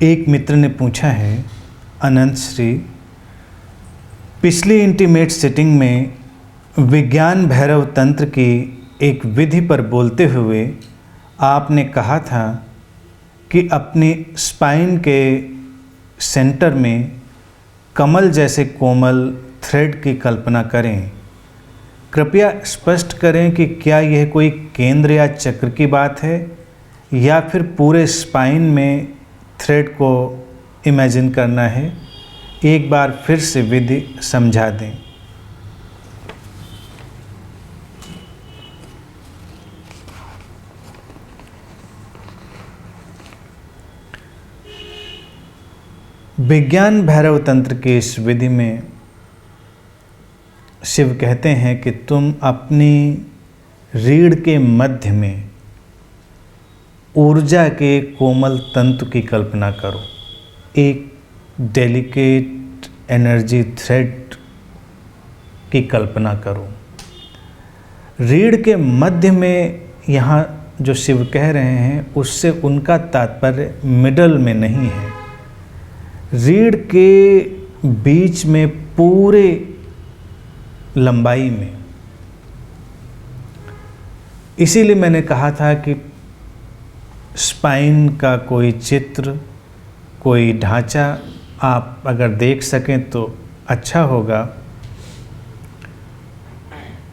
एक मित्र ने पूछा है, अनंत श्री, पिछली इंटीमेट सिटिंग में विज्ञान भैरव तंत्र की एक विधि पर बोलते हुए आपने कहा था कि अपनी स्पाइन के सेंटर में कमल जैसे कोमल थ्रेड की कल्पना करें। कृपया स्पष्ट करें कि क्या यह कोई केंद्र या चक्र की बात है या फिर पूरे स्पाइन में थ्रेड को इमेजिन करना है। एक बार फिर से विधि समझा दें। विज्ञान भैरव तंत्र की इस विधि में शिव कहते हैं कि तुम अपनी रीढ़ के मध्य में ऊर्जा के कोमल तंतु की कल्पना करो। एक डेलिकेट एनर्जी थ्रेड की कल्पना करो। रीढ़ के मध्य में यहाँ जो शिव कह रहे हैं उससे उनका तात्पर्य मिडल में नहीं है, रीढ़ के बीच में पूरे लंबाई में। इसीलिए मैंने कहा था कि स्पाइन का कोई चित्र, कोई ढांचा आप अगर देख सकें तो अच्छा होगा।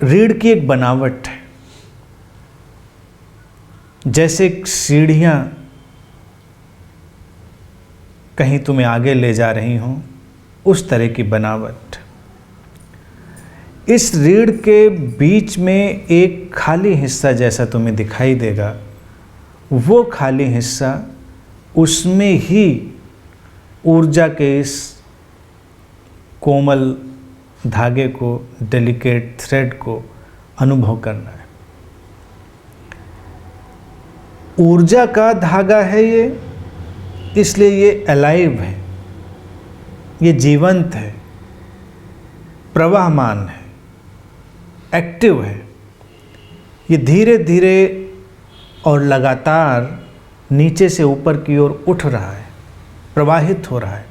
रीढ़ की एक बनावट है, जैसे सीढ़ियाँ कहीं तुम्हें आगे ले जा रही हों, उस तरह की बनावट। इस रीढ़ के बीच में एक खाली हिस्सा जैसा तुम्हें दिखाई देगा। वो खाली हिस्सा, उसमें ही ऊर्जा के इस कोमल धागे को, डेलिकेट थ्रेड को अनुभव करना है। ऊर्जा का धागा है ये, इसलिए ये अलाइव है, ये जीवंत है, प्रवाहमान है, एक्टिव है। ये धीरे धीरे और लगातार नीचे से ऊपर की ओर उठ रहा है, प्रवाहित हो रहा है।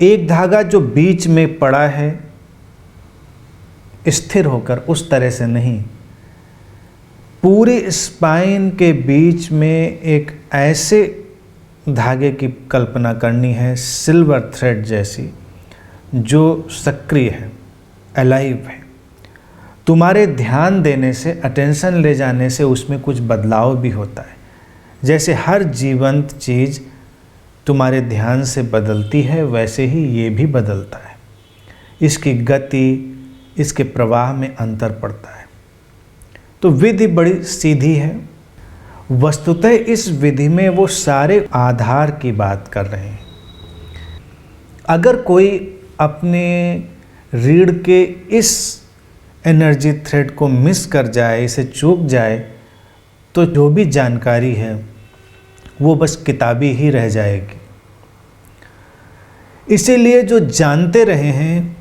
एक धागा जो बीच में पड़ा है स्थिर होकर, उस तरह से नहीं। पूरी स्पाइन के बीच में एक ऐसे धागे की कल्पना करनी है, सिल्वर थ्रेड जैसी, जो सक्रिय है, अलाइव है। तुम्हारे ध्यान देने से, अटेंशन ले जाने से उसमें कुछ बदलाव भी होता है। जैसे हर जीवंत चीज़ तुम्हारे ध्यान से बदलती है, वैसे ही ये भी बदलता है। इसकी गति, इसके प्रवाह में अंतर पड़ता है। तो विधि बड़ी सीधी है। वस्तुतः इस विधि में वो सारे आधार की बात कर रहे हैं। अगर कोई अपने रीढ़ के इस एनर्जी थ्रेड को मिस कर जाए, इसे चूक जाए, तो जो भी जानकारी है वो बस किताबी ही रह जाएगी। इसीलिए जो जानते रहे हैं,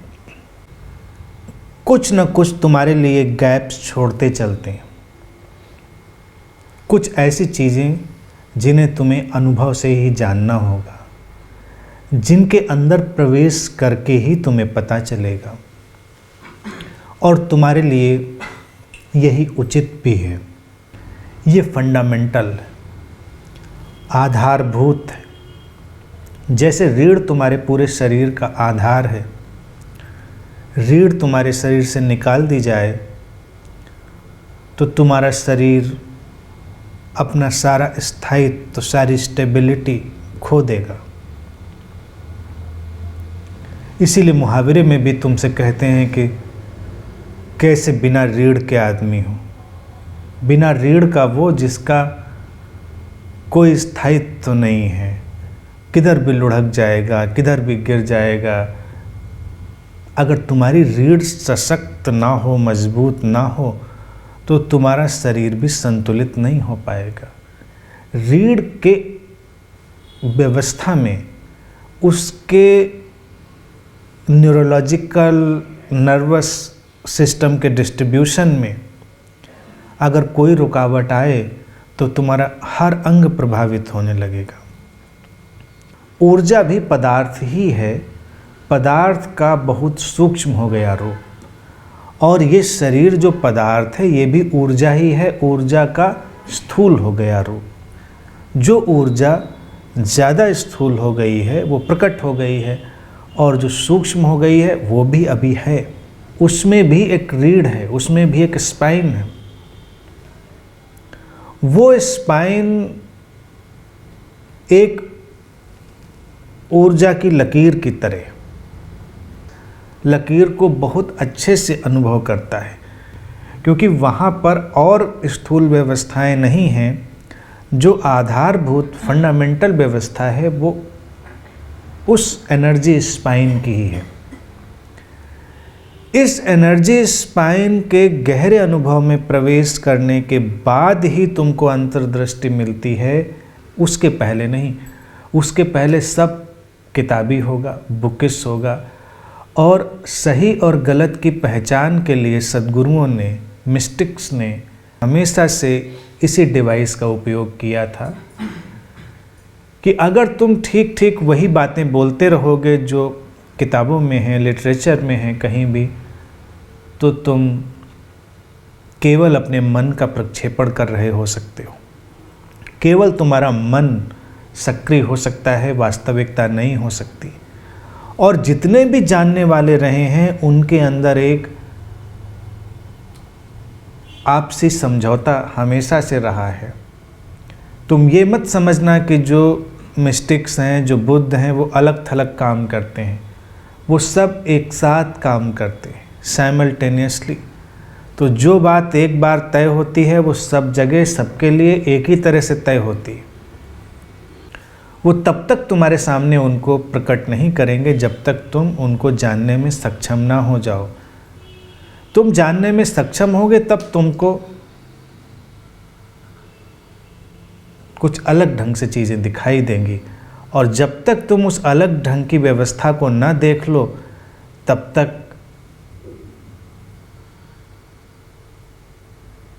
कुछ न कुछ तुम्हारे लिए गैप्स छोड़ते चलते हैं। कुछ ऐसी चीज़ें जिन्हें तुम्हें अनुभव से ही जानना होगा, जिनके अंदर प्रवेश करके ही तुम्हें पता चलेगा, और तुम्हारे लिए यही उचित भी है। ये फंडामेंटल है, आधारभूत है। जैसे रीढ़ तुम्हारे पूरे शरीर का आधार है, रीढ़ तुम्हारे शरीर से निकाल दी जाए तो तुम्हारा शरीर अपना सारा स्थायित्व, सारी स्टेबिलिटी खो देगा। इसीलिए मुहावरे में भी तुमसे कहते हैं कि कैसे बिना रीढ़ के आदमी हो। बिना रीढ़ का वो जिसका कोई स्थायित्व नहीं है, किधर भी लुढ़क जाएगा, किधर भी गिर जाएगा। अगर तुम्हारी रीढ़ सशक्त ना हो, मजबूत ना हो, तो तुम्हारा शरीर भी संतुलित नहीं हो पाएगा। रीढ़ के व्यवस्था में, उसके न्यूरोलॉजिकल नर्वस सिस्टम के डिस्ट्रीब्यूशन में अगर कोई रुकावट आए तो तो तुम्हारा हर अंग प्रभावित होने लगेगा। ऊर्जा भी पदार्थ ही है, पदार्थ का बहुत सूक्ष्म हो गया रूप। और ये शरीर जो पदार्थ है ये भी ऊर्जा ही है, ऊर्जा का स्थूल हो गया रूप। जो ऊर्जा ज़्यादा स्थूल हो गई है वो प्रकट हो गई है, और जो सूक्ष्म हो गई है वो भी अभी है। उसमें भी एक रीढ़ है, उसमें भी एक स्पाइन है। वो स्पाइन एक ऊर्जा की लकीर की तरह लकीर को बहुत अच्छे से अनुभव करता है, क्योंकि वहाँ पर और स्थूल व्यवस्थाएं नहीं हैं। जो आधारभूत फंडामेंटल व्यवस्था है वो उस एनर्जी स्पाइन की ही है। इस एनर्जी स्पाइन के गहरे अनुभव में प्रवेश करने के बाद ही तुमको अंतर्दृष्टि मिलती है, उसके पहले नहीं। उसके पहले सब किताबी होगा, बुकिश होगा। और सही और गलत की पहचान के लिए सद्गुरुओं ने, मिस्टिक्स ने हमेशा से इसी डिवाइस का उपयोग किया था कि अगर तुम ठीक ठीक वही बातें बोलते रहोगे जो किताबों में हैं, लिटरेचर में हैं, कहीं भी, तो तुम केवल अपने मन का प्रक्षेपण कर रहे हो सकते हो। केवल तुम्हारा मन सक्रिय हो सकता है, वास्तविकता नहीं हो सकती। और जितने भी जानने वाले रहे हैं उनके अंदर एक आपसी समझौता हमेशा से रहा है। तुम ये मत समझना कि जो मिस्टिक्स हैं, जो बुद्ध हैं, वो अलग थलग काम करते हैं। वो सब एक साथ काम करते हैं, साइमल्टेनियसली। तो जो बात एक बार तय होती है वो सब जगह सबके लिए एक ही तरह से तय होती है। वो तब तक तुम्हारे सामने उनको प्रकट नहीं करेंगे जब तक तुम उनको जानने में सक्षम ना हो जाओ। तुम जानने में सक्षम होगे तब तुमको कुछ अलग ढंग से चीज़ें दिखाई देंगी। और जब तक तुम उस अलग ढंग की व्यवस्था को ना देख लो तब तक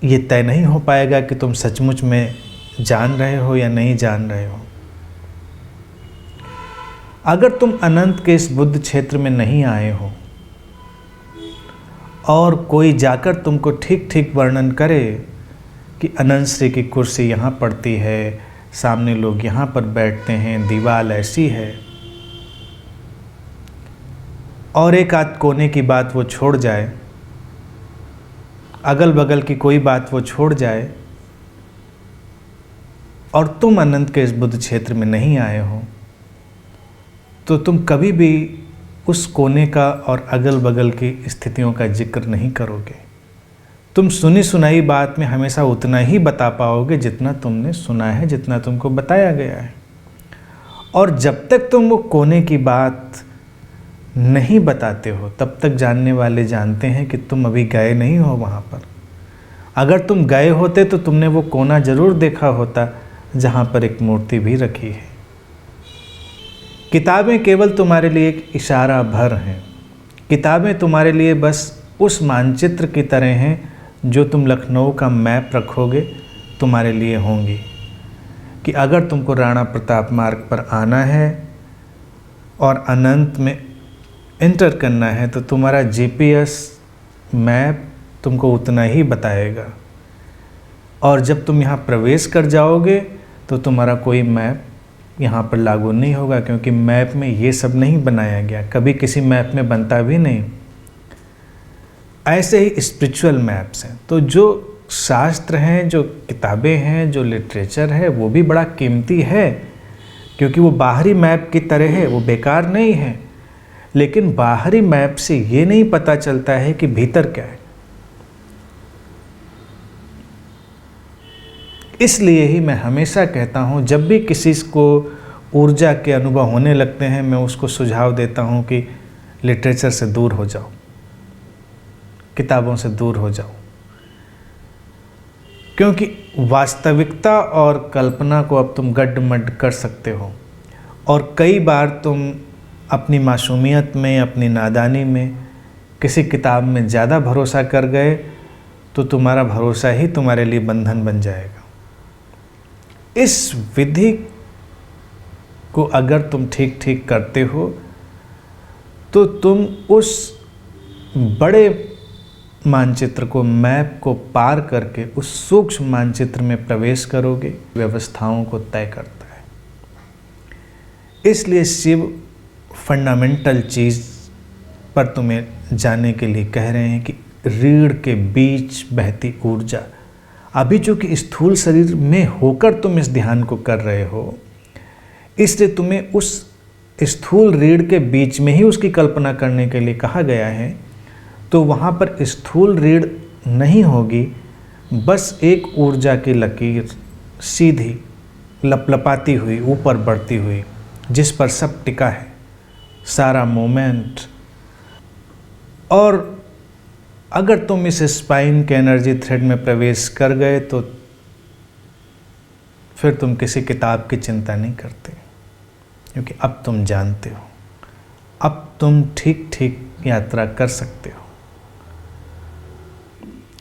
ये तय नहीं हो पाएगा कि तुम सचमुच में जान रहे हो या नहीं जान रहे हो। अगर तुम अनंत के इस बुद्ध क्षेत्र में नहीं आए हो और कोई जाकर तुमको ठीक ठीक वर्णन करे कि अनंत श्री की कुर्सी यहाँ पड़ती है, सामने लोग यहाँ पर बैठते हैं, दीवार ऐसी है, और एक आध कोने की बात वो छोड़ जाए, अगल बगल की कोई बात वो छोड़ जाए, और तुम अनंत के इस बुद्ध क्षेत्र में नहीं आए हो, तो तुम कभी भी उस कोने का और अगल बगल की स्थितियों का जिक्र नहीं करोगे। तुम सुनी सुनाई बात में हमेशा उतना ही बता पाओगे जितना तुमने सुना है, जितना तुमको बताया गया है। और जब तक तुम वो कोने की बात नहीं बताते हो तब तक जानने वाले जानते हैं कि तुम अभी गए नहीं हो वहाँ पर। अगर तुम गए होते तो तुमने वो कोना ज़रूर देखा होता जहाँ पर एक मूर्ति भी रखी है। किताबें केवल तुम्हारे लिए एक इशारा भर हैं। किताबें तुम्हारे लिए बस उस मानचित्र की तरह हैं जो तुम लखनऊ का मैप रखोगे तुम्हारे लिए होंगी, कि अगर तुमको राणा प्रताप मार्ग पर आना है और अनंत में एंटर करना है तो तुम्हारा जीपीएस मैप तुमको उतना ही बताएगा। और जब तुम यहाँ प्रवेश कर जाओगे तो तुम्हारा कोई मैप यहाँ पर लागू नहीं होगा, क्योंकि मैप में ये सब नहीं बनाया गया, कभी किसी मैप में बनता भी नहीं। ऐसे ही स्पिरिचुअल मैप्स हैं। तो जो शास्त्र हैं, जो किताबें हैं, जो लिटरेचर है, वो भी बड़ा कीमती है, क्योंकि वो बाहरी मैप की तरह है, वो बेकार नहीं है। लेकिन बाहरी मैप से ये नहीं पता चलता है कि भीतर क्या है। इसलिए ही मैं हमेशा कहता हूँ, जब भी किसी को ऊर्जा के अनुभव होने लगते हैं, मैं उसको सुझाव देता हूँ कि लिटरेचर से दूर हो जाओ, किताबों से दूर हो जाओ, क्योंकि वास्तविकता और कल्पना को अब तुम गड्ढ-मड्ढ कर सकते हो। और कई बार तुम अपनी मासूमियत में, अपनी नादानी में किसी किताब में ज़्यादा भरोसा कर गए तो तुम्हारा भरोसा ही तुम्हारे लिए बंधन बन जाएगा। इस विधि को अगर तुम ठीक ठीक करते हो तो तुम उस बड़े मानचित्र को, मैप को पार करके उस सूक्ष्म मानचित्र में प्रवेश करोगे। व्यवस्थाओं को तय करता है। इसलिए शिव फंडामेंटल चीज़ पर तुम्हें जाने के लिए कह रहे हैं कि रीढ़ के बीच बहती ऊर्जा। अभी चूंकि स्थूल शरीर में होकर तुम इस ध्यान को कर रहे हो, इसलिए तुम्हें उस स्थूल रीढ़ के बीच में ही उसकी कल्पना करने के लिए कहा गया है। तो वहाँ पर स्थूल रीढ़ नहीं होगी, बस एक ऊर्जा की लकीर सीधी लपलपाती हुई ऊपर बढ़ती हुई, जिस पर सब टिका है, सारा मोमेंट। और अगर तुम इस स्पाइन के एनर्जी थ्रेड में प्रवेश कर गए तो फिर तुम किसी किताब की चिंता नहीं करते, क्योंकि अब तुम जानते हो, अब तुम ठीक ठीक यात्रा कर सकते हो।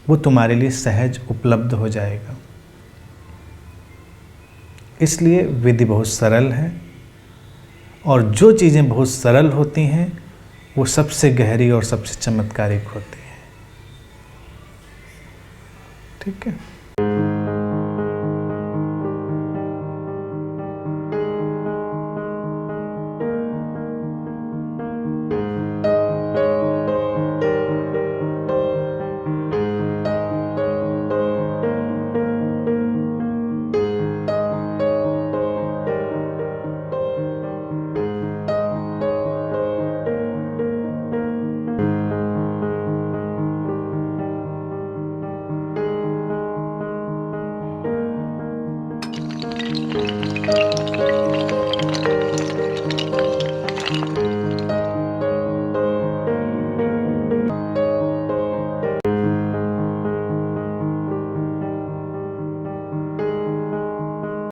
वो तुम्हारे लिए सहज उपलब्ध हो जाएगा। इसलिए विधि बहुत सरल है, और जो चीज़ें बहुत सरल होती हैं वो सबसे गहरी और सबसे चमत्कारिक होती हैं। ठीक है।